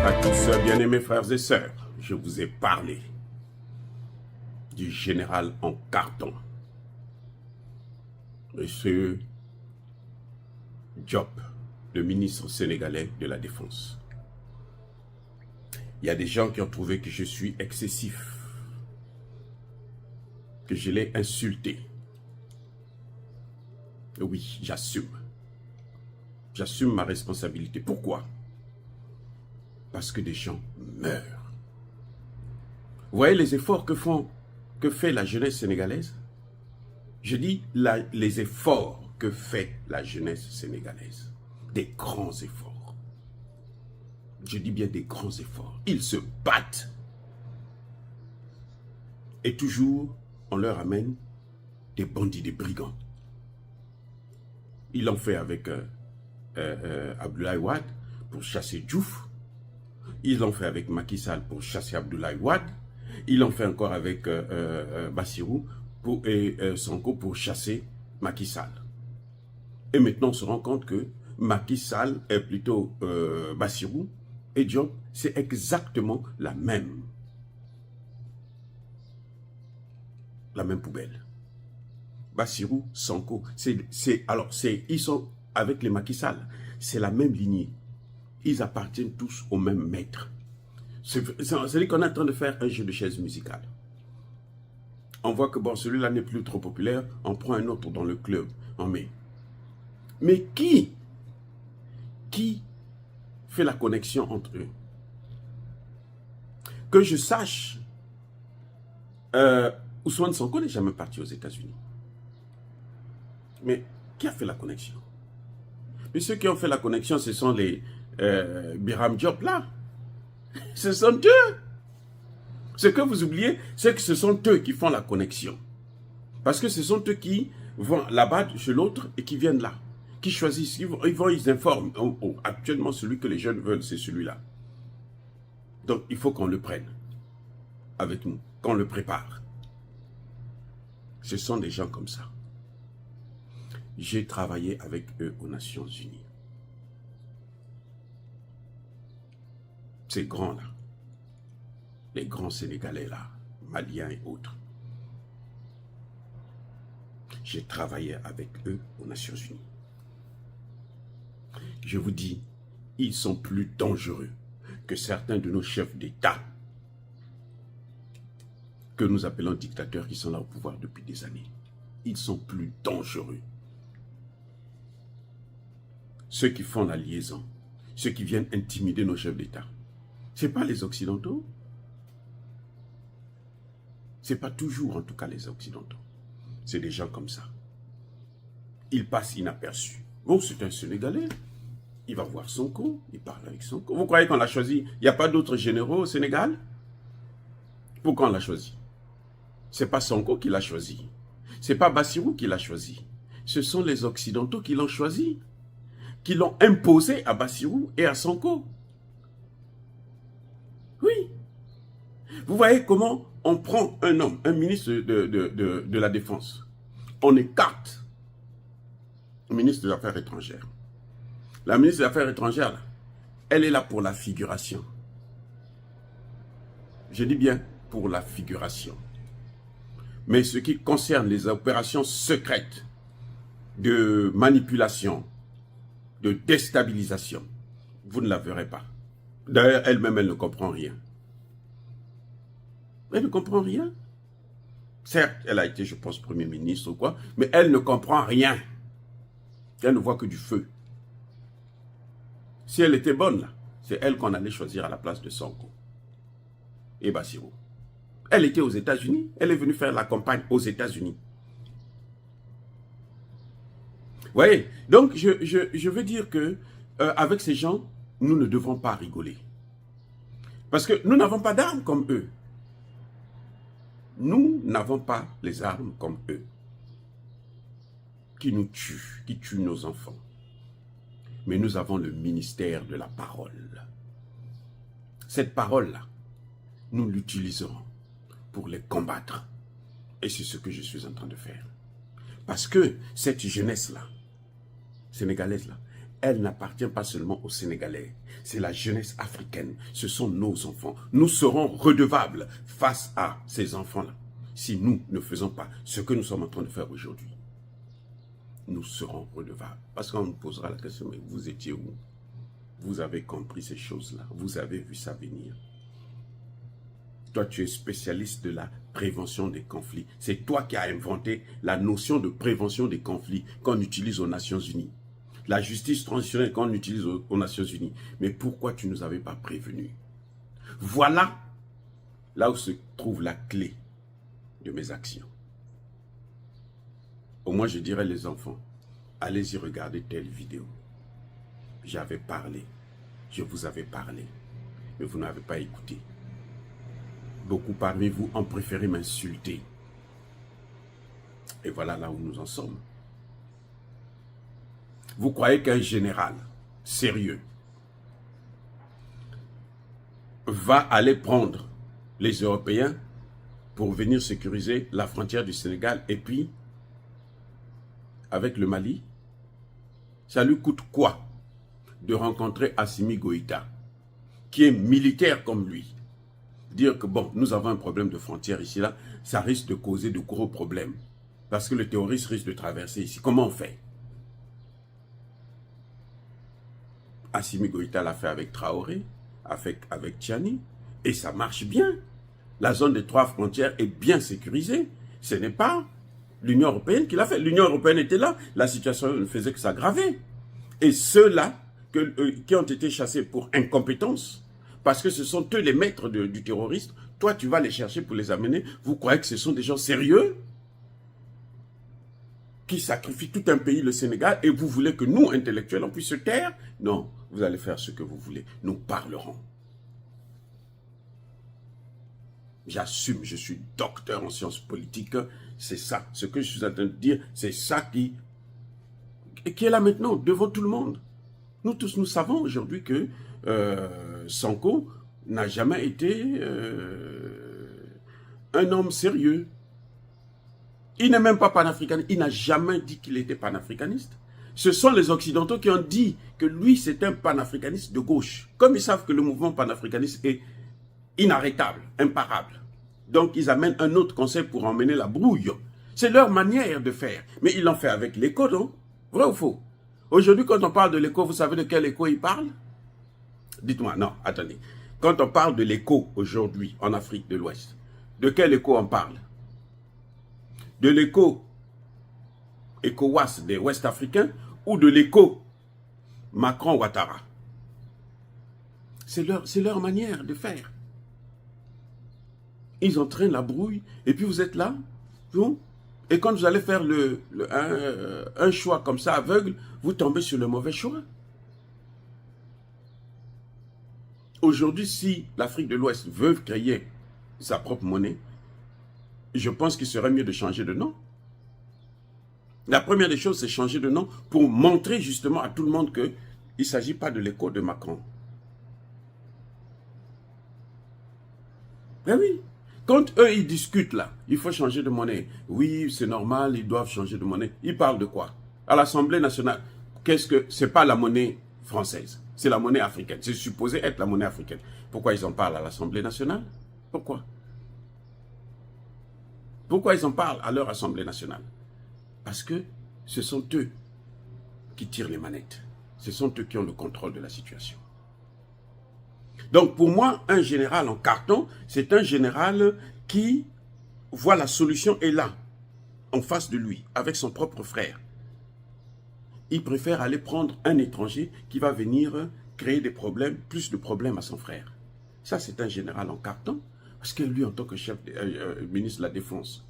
À tous, bien-aimés frères et sœurs, je vous ai parlé du général en carton, Monsieur Diop, le ministre sénégalais de la Défense. Il y a des gens qui ont trouvé que je suis excessif, que je l'ai insulté. Oui, j'assume. J'assume ma responsabilité. Pourquoi? Parce que des gens meurent. Vous voyez les efforts que fait la jeunesse sénégalaise? Je dis les efforts que fait la jeunesse sénégalaise. Des grands efforts. Je dis bien des grands efforts. Ils se battent. Et toujours, on leur amène des bandits, des brigands. Ils l'ont fait avec Abdoulaye Wade pour chasser Diouf. Ils l'ont fait avec Macky Sall pour chasser Abdoulaye Wade. Ils l'ont fait encore avec Bassirou et Sonko pour chasser Macky Sall. Et maintenant, on se rend compte que Macky Sall est plutôt Bassirou et Diop, c'est exactement la même poubelle. Bassirou, Sonko, ils sont avec les Macky Sall, c'est la même lignée. Ils appartiennent tous au même maître. C'est-à-dire qu'on est en train de faire un jeu de chaises musicales. On voit que bon, celui-là n'est plus trop populaire, on prend un autre dans le club, on met. Mais qui fait la connexion entre eux? Que je sache, Ousmane Sonko n'est jamais parti aux États-Unis. Mais qui a fait la connexion? Mais ceux qui ont fait la connexion, ce sont les Biram Diop là. Ce sont eux. Ce que vous oubliez, c'est que ce sont eux qui font la connexion. Parce que ce sont eux qui vont là-bas chez l'autre et qui viennent là. Qui choisissent, ils informent. Actuellement, celui que les jeunes veulent, c'est celui-là. Donc, il faut qu'on le prenne avec nous, qu'on le prépare. Ce sont des gens comme ça. J'ai travaillé avec eux aux Nations Unies. Ces grands-là, les grands Sénégalais là, Maliens et autres. J'ai travaillé avec eux aux Nations Unies. Je vous dis, ils sont plus dangereux que certains de nos chefs d'État que nous appelons dictateurs qui sont là au pouvoir depuis des années. Ils sont plus dangereux. Ceux qui font la liaison, ceux qui viennent intimider nos chefs d'État, ce n'est pas les Occidentaux. Ce n'est pas toujours, en tout cas, les Occidentaux. C'est des gens comme ça. Ils passent inaperçus. Bon, c'est un Sénégalais. Il va voir Sonko, il parle avec Sonko. Vous croyez qu'on l'a choisi? Il n'y a pas d'autres généraux au Sénégal? Pourquoi on l'a choisi? Ce n'est pas Sonko qui l'a choisi. Ce n'est pas Bassirou qui l'a choisi. Ce sont les Occidentaux qui l'ont choisi, qui l'ont imposé à Bassirou et à Sonko. Oui. Vous voyez comment on prend un homme, un ministre de la Défense. On écarte le ministre des Affaires étrangères. La ministre des Affaires étrangères, là, elle est là pour la figuration. Je dis bien pour la figuration. Mais ce qui concerne les opérations secrètes de manipulation, de déstabilisation, vous ne la verrez pas. D'ailleurs, elle-même, elle ne comprend rien. Elle ne comprend rien. Certes, elle a été, je pense, Premier ministre ou quoi, mais elle ne comprend rien. Elle ne voit que du feu. Si elle était bonne, là, c'est elle qu'on allait choisir à la place de Sonko et Bassirou. Elle était aux États-Unis, elle est venue faire la campagne aux États-Unis. Vous voyez, donc je veux dire que avec ces gens, nous ne devons pas rigoler. Parce que nous n'avons pas d'armes comme eux. Nous n'avons pas les armes comme eux. Qui nous tuent, qui tuent nos enfants. Mais nous avons le ministère de la parole. Cette parole-là, nous l'utiliserons pour les combattre. Et c'est ce que je suis en train de faire. Parce que cette jeunesse-là, sénégalaise-là, elle n'appartient pas seulement aux Sénégalais. C'est la jeunesse africaine. Ce sont nos enfants. Nous serons redevables face à ces enfants-là. Si nous ne faisons pas ce que nous sommes en train de faire aujourd'hui, nous serons redevables. Parce qu'on nous posera la question, mais vous étiez où? Vous avez compris ces choses-là. Vous avez vu ça venir. Toi, tu es spécialiste de la prévention des conflits. C'est toi qui as inventé la notion de prévention des conflits qu'on utilise aux Nations Unies. La justice transitionnelle qu'on utilise aux Nations Unies. Mais pourquoi tu ne nous avais pas prévenus? Voilà là où se trouve la clé de mes actions. Au moins, je dirais les enfants, allez-y regarder telle vidéo. J'avais parlé, je vous avais parlé, mais vous n'avez pas écouté. Beaucoup parmi vous ont préféré m'insulter. Et voilà là où nous en sommes. Vous croyez qu'un général sérieux va aller prendre les Européens pour venir sécuriser la frontière du Sénégal et puis avec le Mali? Ça lui coûte quoi de rencontrer Assimi Goïta, qui est militaire comme lui? Dire que bon, nous avons un problème de frontière ici, là, ça risque de causer de gros problèmes. Parce que le terroriste risque de traverser ici. Comment on fait? Assimi Goïta l'a fait avec Traoré, avec Tchani, et ça marche bien. La zone des 3 frontières est bien sécurisée. Ce n'est pas l'Union européenne qui l'a fait. L'Union européenne était là, la situation ne faisait que s'aggraver. Et ceux-là qui ont été chassés pour incompétence, parce que ce sont eux les maîtres du terroriste, toi tu vas les chercher pour les amener, vous croyez que ce sont des gens sérieux qui sacrifient tout un pays, le Sénégal, et vous voulez que nous, intellectuels, on puisse se taire? Non, vous allez faire ce que vous voulez, nous parlerons. J'assume, je suis docteur en sciences politiques, c'est ça, ce que je suis en train de dire, c'est ça qui est là maintenant, devant tout le monde. Nous tous, nous savons aujourd'hui que Sonko n'a jamais été un homme sérieux. Il n'est même pas panafricaniste, il n'a jamais dit qu'il était panafricaniste. Ce sont les Occidentaux qui ont dit que lui, c'est un panafricaniste de gauche. Comme ils savent que le mouvement panafricaniste est inarrêtable, imparable. Donc, ils amènent un autre conseil pour emmener la brouille. C'est leur manière de faire. Mais ils l'ont fait avec l'écho, non? Vrai ou faux? Aujourd'hui, quand on parle de l'écho, vous savez de quel écho il parle? Dites-moi, non, attendez. Quand on parle de l'écho aujourd'hui en Afrique de l'Ouest, de quel écho on parle? De l'écho ECOWAS des Ouest-Africains ou de l'écho Macron-Ouattara? C'est leur manière de faire. Ils entraînent la brouille et puis vous êtes là, vous, et quand vous allez faire un choix comme ça aveugle, vous tombez sur le mauvais choix. Aujourd'hui, si l'Afrique de l'Ouest veut créer sa propre monnaie, je pense qu'il serait mieux de changer de nom. La première des choses, c'est changer de nom pour montrer justement à tout le monde qu'il ne s'agit pas de l'écho de Macron. Ben oui. Quand eux, ils discutent là, il faut changer de monnaie. Oui, c'est normal, ils doivent changer de monnaie. Ils parlent de quoi? À l'Assemblée nationale, c'est pas la monnaie française, c'est la monnaie africaine. C'est supposé être la monnaie africaine. Pourquoi ils en parlent à l'Assemblée nationale? Pourquoi? Pourquoi ils en parlent à leur Assemblée nationale? Parce que ce sont eux qui tirent les manettes. Ce sont eux qui ont le contrôle de la situation. Donc pour moi, un général en carton, c'est un général qui voit la solution est là, en face de lui, avec son propre frère. Il préfère aller prendre un étranger qui va venir créer des problèmes, plus de problèmes à son frère. Ça, c'est un général en carton, parce que lui, en tant que chef, ministre de la Défense,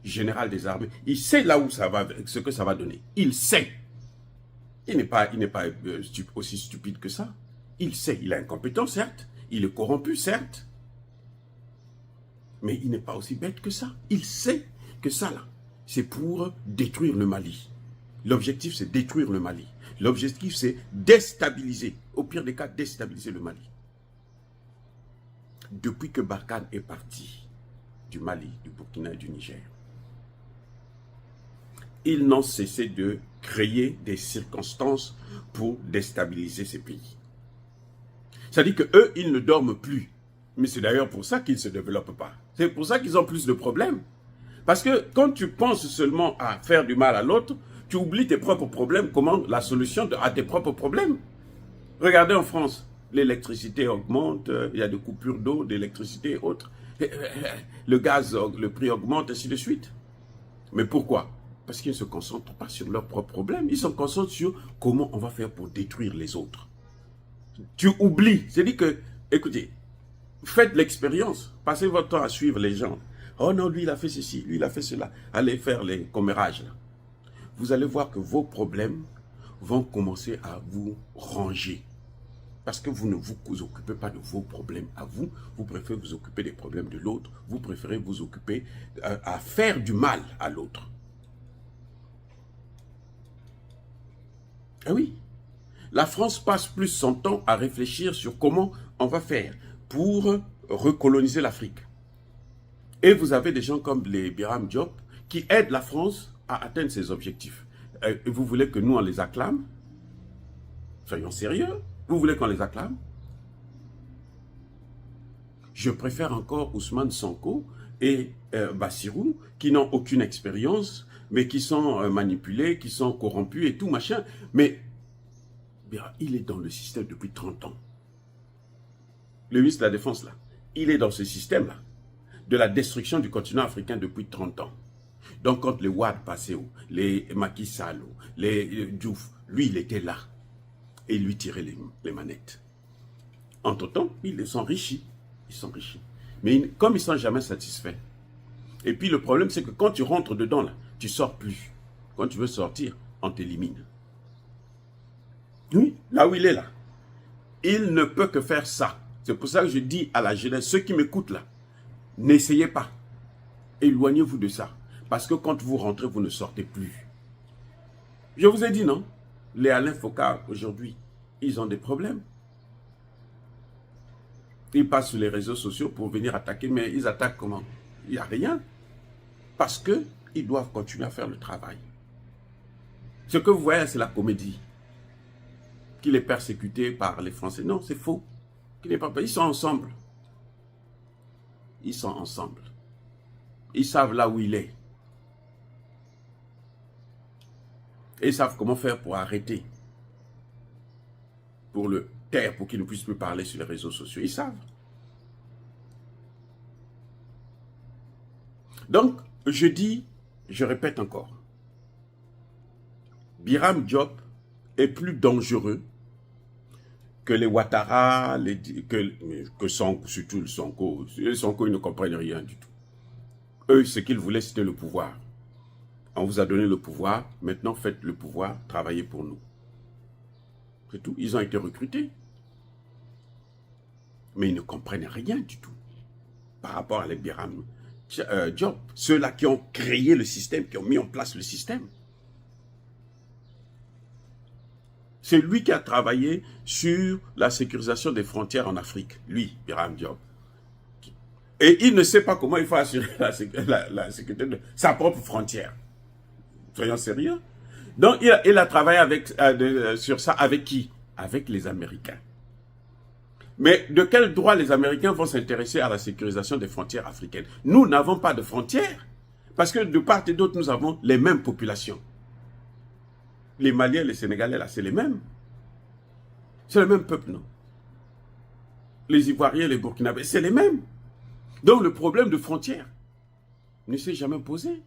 général des armées, il sait là où ça va, ce que ça va donner. Il sait. Il n'est pas aussi stupide que ça. Il sait, il est incompétent, certes. Il est corrompu, certes. Mais il n'est pas aussi bête que ça. Il sait que ça, là, c'est pour détruire le Mali. L'objectif, c'est détruire le Mali. L'objectif, c'est déstabiliser, au pire des cas, déstabiliser le Mali. Depuis que Barkhane est parti du Mali, du Burkina et du Niger, ils n'ont cessé de créer des circonstances pour déstabiliser ces pays. C'est-à-dire qu'eux, ils ne dorment plus. Mais c'est d'ailleurs pour ça qu'ils ne se développent pas. C'est pour ça qu'ils ont plus de problèmes. Parce que quand tu penses seulement à faire du mal à l'autre, tu oublies tes propres problèmes, comment la solution à tes propres problèmes. Regardez en France, l'électricité augmente, il y a des coupures d'eau, d'électricité et autres. Le gaz, le prix augmente, ainsi de suite. Mais pourquoi? Parce qu'ils ne se concentrent pas sur leurs propres problèmes. Ils se concentrent sur comment on va faire pour détruire les autres. Tu oublies. C'est-à-dire que, écoutez, faites l'expérience. Passez votre temps à suivre les gens. Oh non, lui, il a fait ceci, lui, il a fait cela. Allez faire les commérages, là. Vous allez voir que vos problèmes vont commencer à vous ranger. Parce que vous ne vous occupez pas de vos problèmes à vous. Vous préférez vous occuper des problèmes de l'autre. Vous préférez vous occuper à faire du mal à l'autre. Ah oui. La France passe plus son temps à réfléchir sur comment on va faire pour recoloniser l'Afrique. Et vous avez des gens comme les Biram Diop qui aident la France à atteindre ses objectifs. Et vous voulez que nous, on les acclame? Soyons sérieux. Vous voulez qu'on les acclame? Je préfère encore Ousmane Sonko et Bassirou qui n'ont aucune expérience, mais qui sont manipulés, qui sont corrompus et tout, machin. Mais il est dans le système depuis 30 ans. Le ministre de la Défense, là, il est dans ce système-là, de la destruction du continent africain depuis 30 ans. Donc, quand les Wade passaient, les Macky Sall, les Diouf, lui, il était là. Et il lui tirait les manettes. Entre-temps, ils s'enrichissent. Ils s'enrichissent. Mais comme ils ne sont jamais satisfaits. Et puis, le problème, c'est que quand tu rentres dedans, là, tu ne sors plus. Quand tu veux sortir, on t'élimine. Oui, là où il est là. Il ne peut que faire ça. C'est pour ça que je dis à la jeunesse, ceux qui m'écoutent là, n'essayez pas. Éloignez-vous de ça. Parce que quand vous rentrez, vous ne sortez plus. Je vous ai dit, non? Les Alain Foka, aujourd'hui, ils ont des problèmes. Ils passent sur les réseaux sociaux pour venir attaquer, mais ils attaquent comment? Il n'y a rien. Parce qu'ils doivent continuer à faire le travail. Ce que vous voyez, c'est la comédie. Qu'il est persécuté par les Français. Non, c'est faux. Ils sont ensemble. Ils sont ensemble. Ils savent là où il est. Et ils savent comment faire pour arrêter. Pour le taire, pour qu'il ne puisse plus parler sur les réseaux sociaux. Ils savent. Donc, je dis, je répète encore. Biram Diop est plus dangereux que les Ouattara, que Sonko, surtout le Sonko. Les Sonko, ils ne comprennent rien du tout. Eux, ce qu'ils voulaient, c'était le pouvoir. On vous a donné le pouvoir, maintenant faites le pouvoir, travaillez pour nous. C'est tout. Ils ont été recrutés. Mais ils ne comprennent rien du tout par rapport à les Biram Diop. Ceux-là qui ont créé le système, qui ont mis en place le système. C'est lui qui a travaillé sur la sécurisation des frontières en Afrique. Lui, Biram Diop. Et il ne sait pas comment il faut assurer la sécurité de sa propre frontière. Soyons sérieux. Donc, il a travaillé sur ça avec qui? Avec les Américains. Mais de quel droit les Américains vont s'intéresser à la sécurisation des frontières africaines? Nous n'avons pas de frontières. Parce que de part et d'autre, nous avons les mêmes populations. Les Maliens, les Sénégalais, là, c'est les mêmes. C'est le même peuple, non? Les Ivoiriens, les Burkinabés, c'est les mêmes. Donc, le problème de frontières ne s'est jamais posé.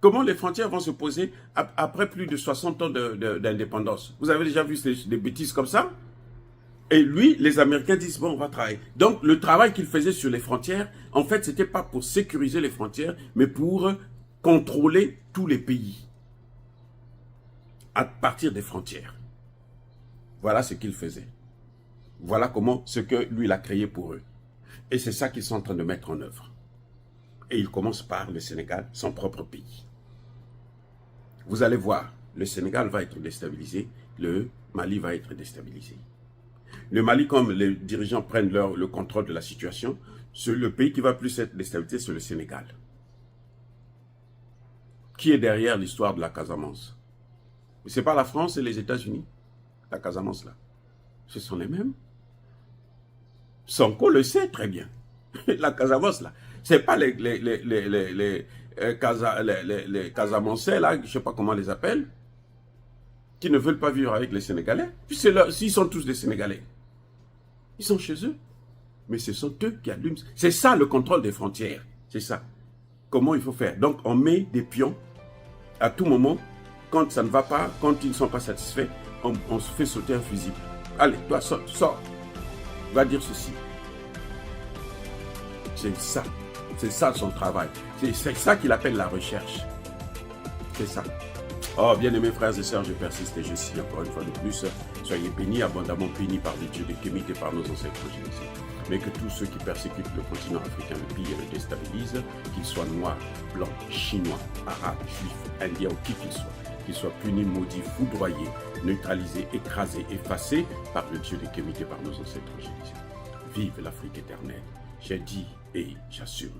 Comment les frontières vont se poser après plus de 60 ans d'indépendance? Vous avez déjà vu des bêtises comme ça? Et lui, les Américains disent, bon, on va travailler. Donc, le travail qu'il faisait sur les frontières, en fait, ce n'était pas pour sécuriser les frontières, mais pour contrôler tous les pays à partir des frontières. Voilà ce qu'il faisait. Voilà ce que lui, il a créé pour eux. Et c'est ça qu'ils sont en train de mettre en œuvre. Et il commence par le Sénégal, son propre pays. Vous allez voir, le Sénégal va être déstabilisé, le Mali va être déstabilisé. Le Mali, comme les dirigeants prennent le contrôle de la situation, le pays qui va plus être déstabilisé, c'est le Sénégal. Qui est derrière l'histoire de la Casamance? Ce n'est pas la France et les États-Unis, la Casamance là. Ce sont les mêmes. Sonko le sait très bien. La Casamance là. Ce n'est pas les Casamançais là, je ne sais pas comment on les appelle, qui ne veulent pas vivre avec les Sénégalais. Puis s'ils sont tous des Sénégalais. Ils sont chez eux. Mais ce sont eux qui allument. C'est ça le contrôle des frontières. C'est ça. Comment il faut faire. Donc on met des pions à tout moment. Quand ça ne va pas, quand ils ne sont pas satisfaits, on se fait sauter un fusible. Allez, toi, sors. Va dire ceci. C'est ça. C'est ça son travail. C'est ça qu'il appelle la recherche. C'est ça. Oh, bien-aimés frères et sœurs, je persiste et je signe encore une fois de plus. Soyez bénis, abondamment bénis par les dieux de Kémite et par nos ancêtres génocides. Mais que tous ceux qui persécutent le continent africain, le pillent et le déstabilisent, qu'ils soient noirs, blancs, chinois, arabes, juifs, indiens ou qui qu'ils soient punis, maudits, foudroyés, neutralisés, écrasés, effacés par le dieu de Kémite et par nos ancêtres génocides. Vive l'Afrique éternelle. J'ai dit et j'assume.